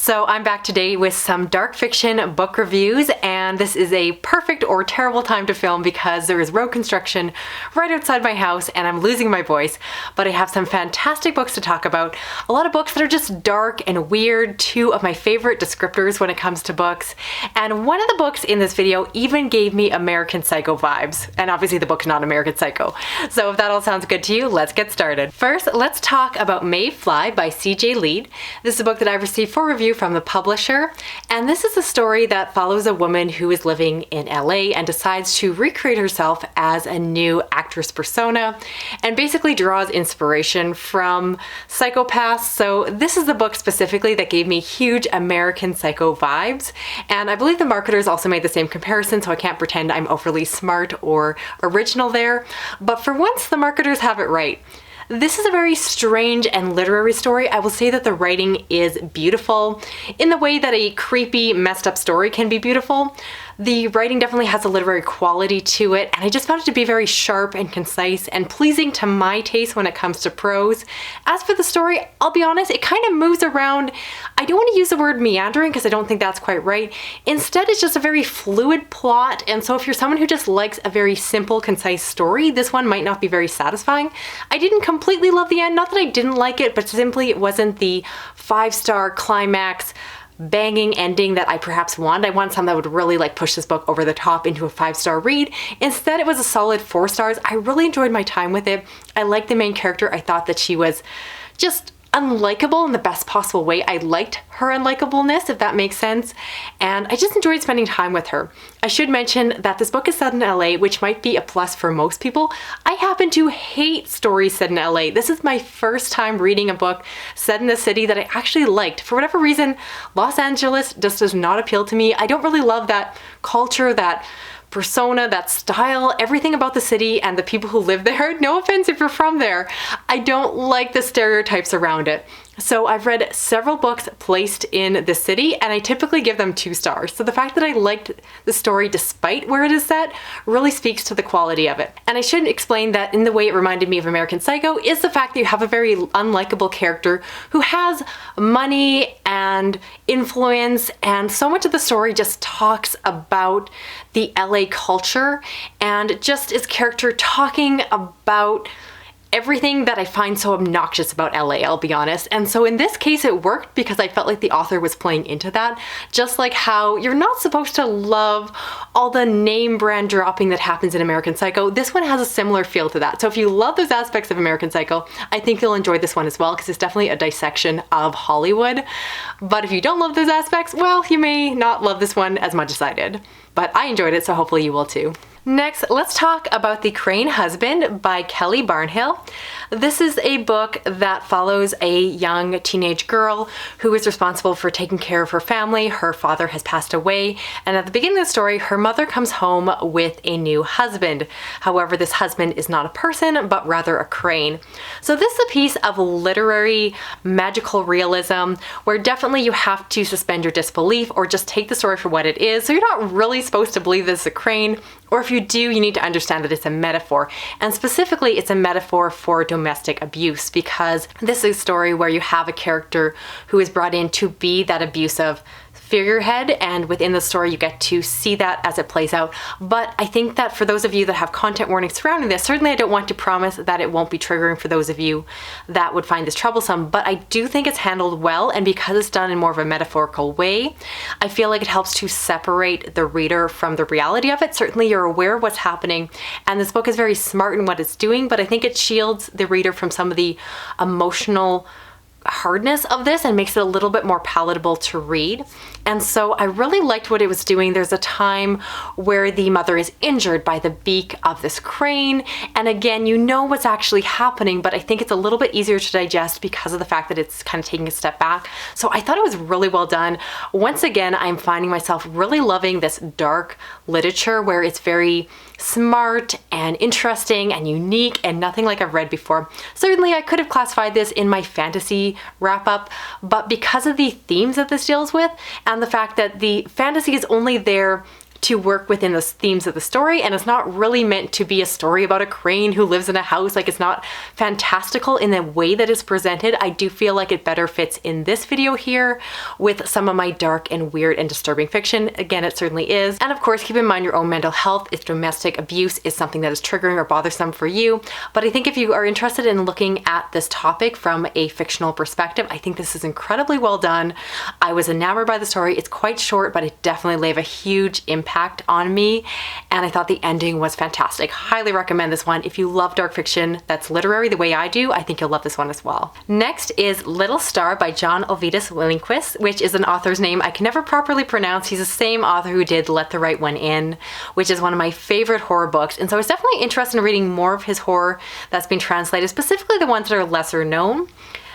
So I'm back today with some dark fiction book reviews, and this is a perfect or terrible time to film because there is road construction right outside my house and I'm losing my voice, but I have some fantastic books to talk about. A lot of books that are just dark and weird, two of my favorite descriptors when it comes to books. And one of the books in this video even gave me American Psycho vibes, and obviously the book's not American Psycho. So if that all sounds good to you, let's get started. First, let's talk about Maeve Fly by C.J. Leede. This is a book that I received for review from the publisher, and this is a story that follows a woman who is living in LA and decides to recreate herself as a new actress persona and basically draws inspiration from psychopaths. So this is the book specifically that gave me huge American Psycho vibes, and I believe the marketers also made the same comparison, so I can't pretend I'm overly smart or original there, but for once the marketers have it right. This is a very strange and literary story. I will say that the writing is beautiful in the way that a creepy, messed up story can be beautiful. The writing definitely has a literary quality to it, and I just found it to be very sharp and concise and pleasing to my taste when it comes to prose. As for the story, I'll be honest, it kind of moves around. I don't want to use the word meandering because I don't think that's quite right. Instead, it's just a very fluid plot, and so if you're someone who just likes a very simple, concise story, this one might not be very satisfying. I didn't completely love the end, not that I didn't like it, but simply it wasn't the 5-star climax banging ending that I perhaps want. I want something that would really push this book over the top into a 5-star read. Instead, it was a solid 4 stars. I really enjoyed my time with it. I liked the main character. I thought that she was just unlikable in the best possible way. I liked her unlikableness, if that makes sense, and I just enjoyed spending time with her. I should mention that this book is set in LA, which might be a plus for most people. I happen to hate stories set in LA. This is my first time reading a book set in a city that I actually liked. For whatever reason, Los Angeles just does not appeal to me. I don't really love that culture, that persona, that style, everything about the city and the people who live there. No offense if you're from there. I don't like the stereotypes around it. So I've read several books placed in the city and I typically give them 2 stars. So the fact that I liked the story despite where it is set really speaks to the quality of it. And I should explain that in the way it reminded me of American Psycho is the fact that you have a very unlikable character who has money and influence, and so much of the story just talks about the LA culture and just his character talking about everything that I find so obnoxious about LA, I'll be honest. And so in this case it worked because I felt like the author was playing into that. Just like how you're not supposed to love all the name brand dropping that happens in American Psycho, this one has a similar feel to that. So if you love those aspects of American Psycho, I think you'll enjoy this one as well because it's definitely a dissection of Hollywood. But if you don't love those aspects, well, you may not love this one as much as I did. But I enjoyed it, so hopefully you will too. Next, let's talk about The Crane Husband by Kelley Barnhill. This is a book that follows a young teenage girl who is responsible for taking care of her family. Her father has passed away, and at the beginning of the story, her mother comes home with a new husband. However, this husband is not a person, but rather a crane. So this is a piece of literary magical realism where definitely you have to suspend your disbelief or just take the story for what it is. So you're not really supposed to believe this is a crane, or if you do, you need to understand that it's a metaphor. And specifically, it's a metaphor for domestic abuse, because this is a story where you have a character who is brought in to be that abusive figurehead, and within the story you get to see that as it plays out. But I think that for those of you that have content warnings surrounding this, certainly I don't want to promise that it won't be triggering for those of you that would find this troublesome, but I do think it's handled well, and because it's done in more of a metaphorical way, I feel like it helps to separate the reader from the reality of it. Certainly you're aware of what's happening, and this book is very smart in what it's doing, but I think it shields the reader from some of the emotional hardness of this and makes it a little bit more palatable to read. And so I really liked what it was doing. There's a time where the mother is injured by the beak of this crane, and again, you know what's actually happening, but I think it's a little bit easier to digest because of the fact that it's kind of taking a step back. So I thought it was really well done. Once again, I'm finding myself really loving this dark literature where it's very smart and interesting and unique and nothing like I've read before. Certainly I could have classified this in my fantasy wrap-up, but because of the themes that this deals with and the fact that the fantasy is only there to work within the themes of the story, and it's not really meant to be a story about a crane who lives in a house. Like, it's not fantastical in the way that it's presented. I do feel like it better fits in this video here with some of my dark and weird and disturbing fiction. Again, it certainly is. And of course, keep in mind your own mental health if domestic abuse is something that is triggering or bothersome for you. But I think if you are interested in looking at this topic from a fictional perspective, I think this is incredibly well done. I was enamored by the story. It's quite short, but it definitely left a huge impact on me, and I thought the ending was fantastic. Highly recommend this one. If you love dark fiction that's literary the way I do, I think you'll love this one as well. Next is Little Star by John Ajvide Lindqvist, which is an author's name I can never properly pronounce. He's the same author who did Let the Right One In, which is one of my favorite horror books, and so I was definitely interested in reading more of his horror that's been translated, specifically the ones that are lesser known.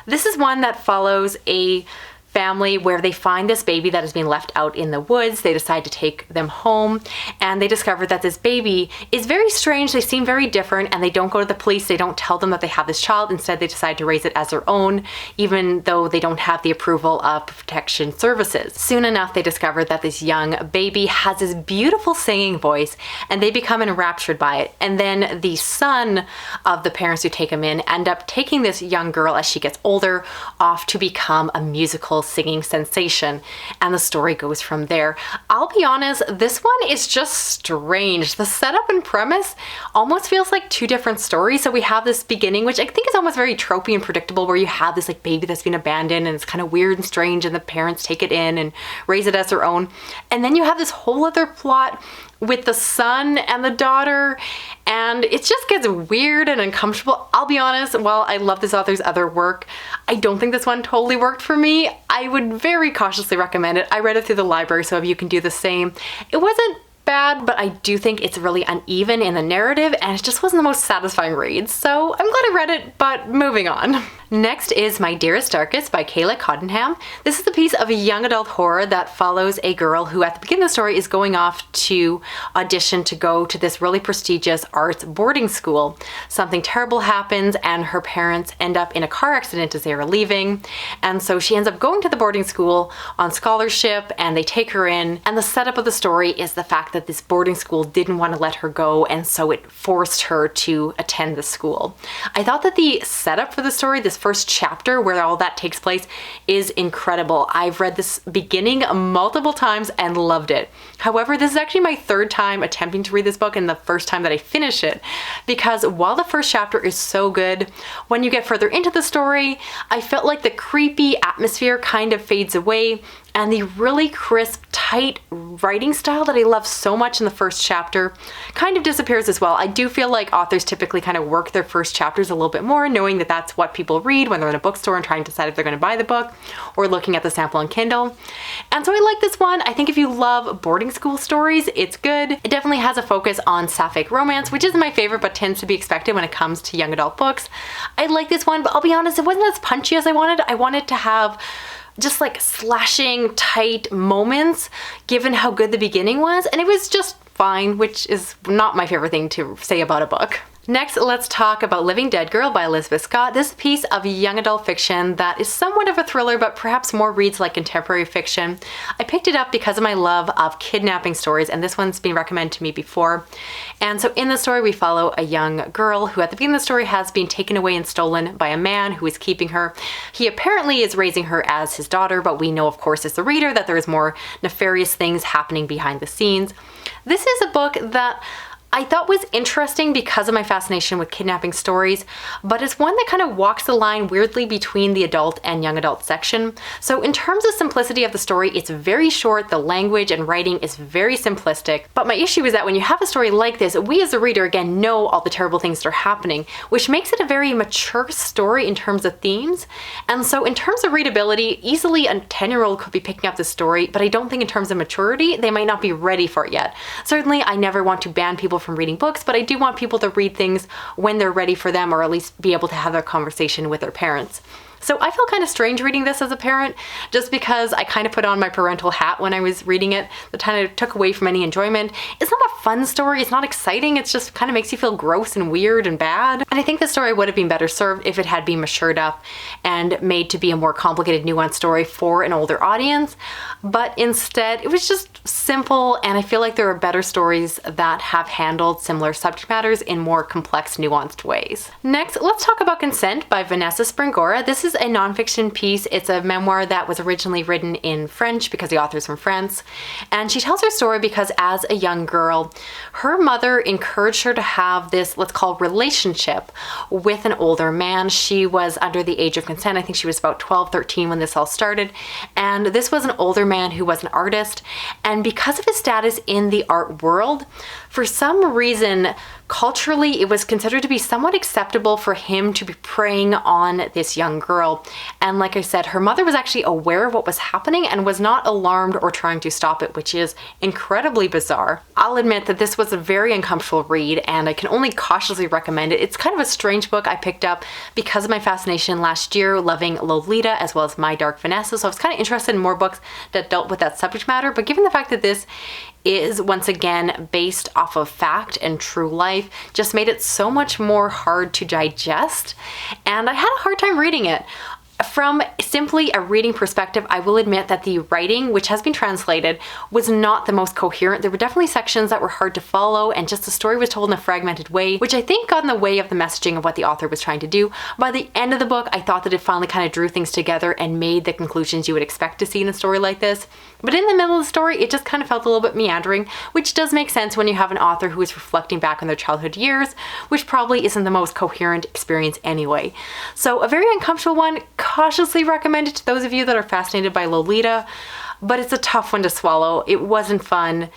This is one that follows a family where they find this baby that has been left out in the woods. They decide to take them home, and they discover that this baby is very strange. They seem very different, and they don't go to the police. They don't tell them that they have this child. Instead, they decide to raise it as their own, even though they don't have the approval of protection services. Soon enough, they discover that this young baby has this beautiful singing voice, and they become enraptured by it. And then the son of the parents who take him in end up taking this young girl as she gets older off to become a musical singing sensation, and the story goes from there. I'll be honest, this one is just strange. The setup and premise almost feels like two different stories. So we have this beginning, which I think is almost very tropey and predictable, where you have this like baby that's been abandoned and it's kind of weird and strange, and the parents take it in and raise it as their own. And then you have this whole other plot with the son and the daughter, and it just gets weird and uncomfortable. I'll be honest, while I love this author's other work, I don't think this one totally worked for me. I would very cautiously recommend it. I read it through the library, so if you can do the same. It wasn't bad, but I do think it's really uneven in the narrative, and it just wasn't the most satisfying read. So I'm glad I read it, but moving on. Next is My Dearest, Darkest by Kayla Cottingham. This is a piece of a young adult horror that follows a girl who at the beginning of the story is going off to audition to go to this really prestigious arts boarding school. Something terrible happens, and her parents end up in a car accident as they are leaving. And so she ends up going to the boarding school on scholarship, and they take her in. And the setup of the story is the fact that this boarding school didn't want to let her go, and so it forced her to attend the school. I thought that the setup for the story, this first chapter where all that takes place, is incredible. I've read this beginning multiple times and loved it. However, this is actually my third time attempting to read this book, and the first time that I finish it, because while the first chapter is so good, when you get further into the story, I felt like the creepy atmosphere kind of fades away, and the really crisp, tight writing style that I love so much in the first chapter kind of disappears as well. I do feel like authors typically kind of work their first chapters a little bit more, knowing that that's what people read when they're in a bookstore and trying to decide if they're going to buy the book, or looking at the sample on Kindle. And so I like this one. I think if you love boarding school stories, it's good. It definitely has a focus on sapphic romance, which isn't my favorite, but tends to be expected when it comes to young adult books. I like this one, but I'll be honest, it wasn't as punchy as I wanted. I wanted to have just like slashing tight moments given how good the beginning was, and it was just fine, which is not my favorite thing to say about a book. Next, let's talk about Living Dead Girl by Elizabeth Scott. This piece of young adult fiction that is somewhat of a thriller, but perhaps more reads like contemporary fiction. I picked it up because of my love of kidnapping stories, and this one's been recommended to me before. And so in the story, we follow a young girl who at the beginning of the story has been taken away and stolen by a man who is keeping her. He apparently is raising her as his daughter, but we know, of course, as the reader, that there is more nefarious things happening behind the scenes. This is a book that I thought was interesting because of my fascination with kidnapping stories, but it's one that kind of walks the line weirdly between the adult and young adult section. So in terms of simplicity of the story, it's very short, the language and writing is very simplistic, but my issue is that when you have a story like this, we as a reader again know all the terrible things that are happening, which makes it a very mature story in terms of themes. And so in terms of readability, easily a 10-year-old could be picking up the story, but I don't think in terms of maturity, they might not be ready for it yet. Certainly, I never want to ban people from reading books, but I do want people to read things when they're ready for them, or at least be able to have a conversation with their parents. So I felt kind of strange reading this as a parent, just because I kind of put on my parental hat when I was reading it. That kind of took away from any enjoyment. It's not a fun story, it's not exciting, it just kind of makes you feel gross and weird and bad. And I think the story would have been better served if it had been matured up and made to be a more complicated, nuanced story for an older audience. but instead it was just simple, and I feel like there are better stories that have handled similar subject matters in more complex, nuanced ways. Next, let's talk about Consent by Vanessa Springora. This is a nonfiction piece. It's a memoir that was originally written in French because the author's from France, and she tells her story because as a young girl, her mother encouraged her to have this, let's call, relationship with an older man. She was under the age of consent. I think she was about 12, 13 when this all started, and this was an older man who was an artist, and because of his status in the art world, for some reason, culturally, it was considered to be somewhat acceptable for him to be preying on this young girl. And like I said, her mother was actually aware of what was happening and was not alarmed or trying to stop it, which is incredibly bizarre. I'll admit that this was a very uncomfortable read, and I can only cautiously recommend it. It's kind of a strange book I picked up because of my fascination last year loving Lolita as well as My Dark Vanessa, so I was kind of interested in more books that dealt with that subject matter, but given the fact that this is once again based off of fact and true life, just made it so much more hard to digest, and I had a hard time reading it. From simply a reading perspective, I will admit that the writing, which has been translated, was not the most coherent. There were definitely sections that were hard to follow, and just the story was told in a fragmented way, which I think got in the way of the messaging of what the author was trying to do. By the end of the book, I thought that it finally kind of drew things together and made the conclusions you would expect to see in a story like this. But in the middle of the story, it just kind of felt a little bit meandering, which does make sense when you have an author who is reflecting back on their childhood years, which probably isn't the most coherent experience anyway. So a very uncomfortable one, cautiously recommended to those of you that are fascinated by Lolita, but it's a tough one to swallow. It wasn't fun,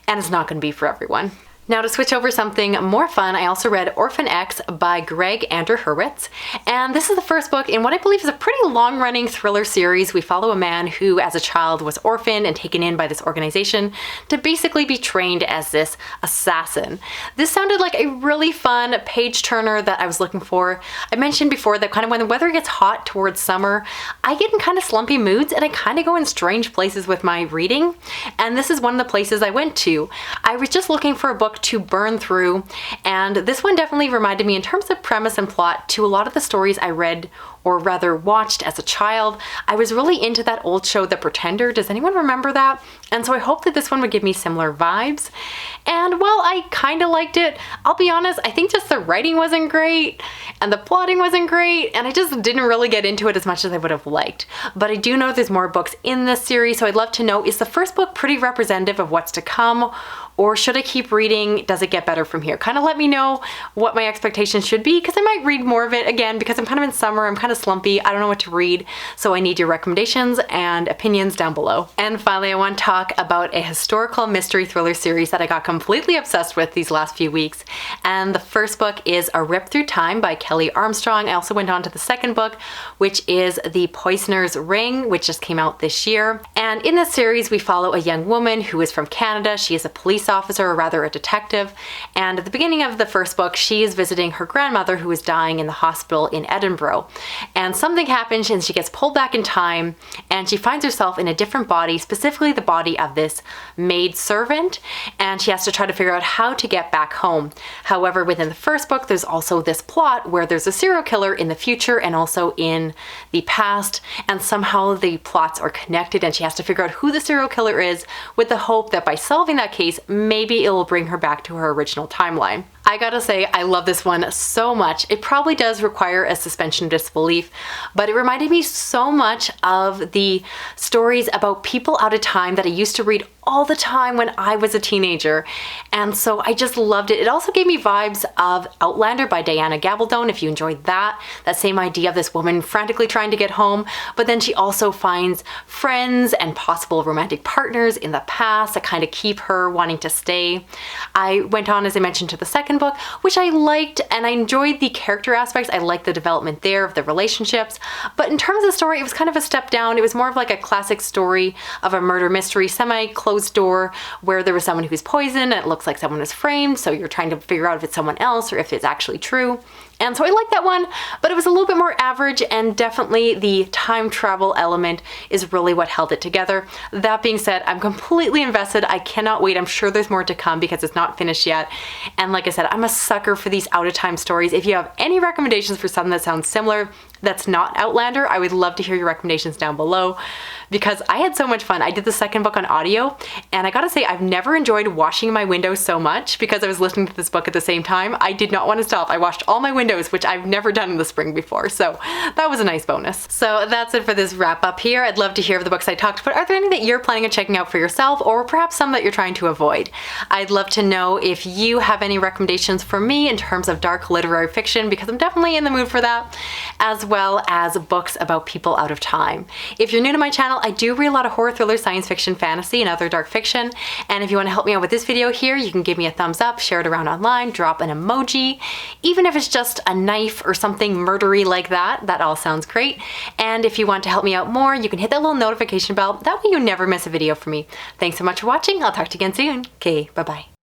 and it's not going to be for everyone. Now to switch over something more fun, I also read Orphan X by Gregg and Hurwitz, and this is the first book in what I believe is a pretty long-running thriller series. We follow a man who as a child was orphaned and taken in by this organization to basically be trained as this assassin. This sounded like a really fun page-turner that I was looking for. I mentioned before that kind of when the weather gets hot towards summer, I get in kind of slumpy moods and I kind of go in strange places with my reading, and this is one of the places I went to. I was just looking for a book to burn through, and this one definitely reminded me in terms of premise and plot to a lot of the stories I read, or rather watched as a child. I was really into that old show The Pretender. Does anyone remember that? And so I hope that this one would give me similar vibes. And while I kind of liked it, I'll be honest, I think just the writing wasn't great and the plotting wasn't great, and I just didn't really get into it as much as I would have liked. But I do know there's more books in this series, so I'd love to know, is the first book pretty representative of what's to come? Or should I keep reading? Does it get better from here? Kind of let me know what my expectations should be, because I might read more of it. Again, because I'm kind of in summer, I'm kind of slumpy, I don't know what to read, so I need your recommendations and opinions down below. And finally, I want to talk about a historical mystery thriller series that I got completely obsessed with these last few weeks. And the first book is A Rip Through Time by Kelley Armstrong. I also went on to the second book, which is The Poisoner's Ring, which just came out this year. And in this series, we follow a young woman who is from Canada. She is a police officer, or rather a detective, and at the beginning of the first book she is visiting her grandmother who is dying in the hospital in Edinburgh, and something happens and she gets pulled back in time and she finds herself in a different body, specifically the body of this maid servant, and she has to try to figure out how to get back home. However, within the first book there's also this plot where there's a serial killer in the future and also in the past, and somehow the plots are connected and she has to figure out who the serial killer is, with the hope that by solving that case maybe it will bring her back to her original timeline. I gotta say, I love this one so much. It probably does require a suspension of disbelief, but it reminded me so much of the stories about people out of time that I used to read all the time when I was a teenager, and so I just loved it. It also gave me vibes of Outlander by Diana Gabaldon, if you enjoyed that. That same idea of this woman frantically trying to get home, but then she also finds friends and possible romantic partners in the past that kind of keep her wanting to stay. I went on, as I mentioned, to the second book, which I liked, and I enjoyed the character aspects. I liked the development there of the relationships, but in terms of the story, it was kind of a step down. It was more of like a classic story of a murder mystery, semi-closed door, where there was someone who's poisoned and it looks like someone was framed, so you're trying to figure out if it's someone else or if it's actually true. And so I liked that one, but it was a little bit more average, and definitely the time travel element is really what held it together. That being said, I'm completely invested. I cannot wait. I'm sure there's more to come because it's not finished yet. And like I said, I'm a sucker for these out of time stories. If you have any recommendations for something that sounds similar, that's not Outlander, I would love to hear your recommendations down below because I had so much fun. I did the second book on audio, and I gotta say, I've never enjoyed washing my windows so much because I was listening to this book at the same time. I did not want to stop. I washed all my windows, which I've never done in the spring before, so that was a nice bonus. So that's it for this wrap up here. I'd love to hear of the books I talked about. Are there any that you're planning on checking out for yourself, or perhaps some that you're trying to avoid? I'd love to know if you have any recommendations for me in terms of dark literary fiction, because I'm definitely in the mood for that, as well as books about people out of time. If you're new to my channel, I do read a lot of horror, thriller, science fiction, fantasy, and other dark fiction, and if you want to help me out with this video here, you can give me a thumbs up, share it around online, drop an emoji, even if it's just a knife or something murdery like that. That all sounds great. And if you want to help me out more, you can hit that little notification bell. That way you never miss a video from me. Thanks so much for watching. I'll talk to you again soon. Okay, bye-bye.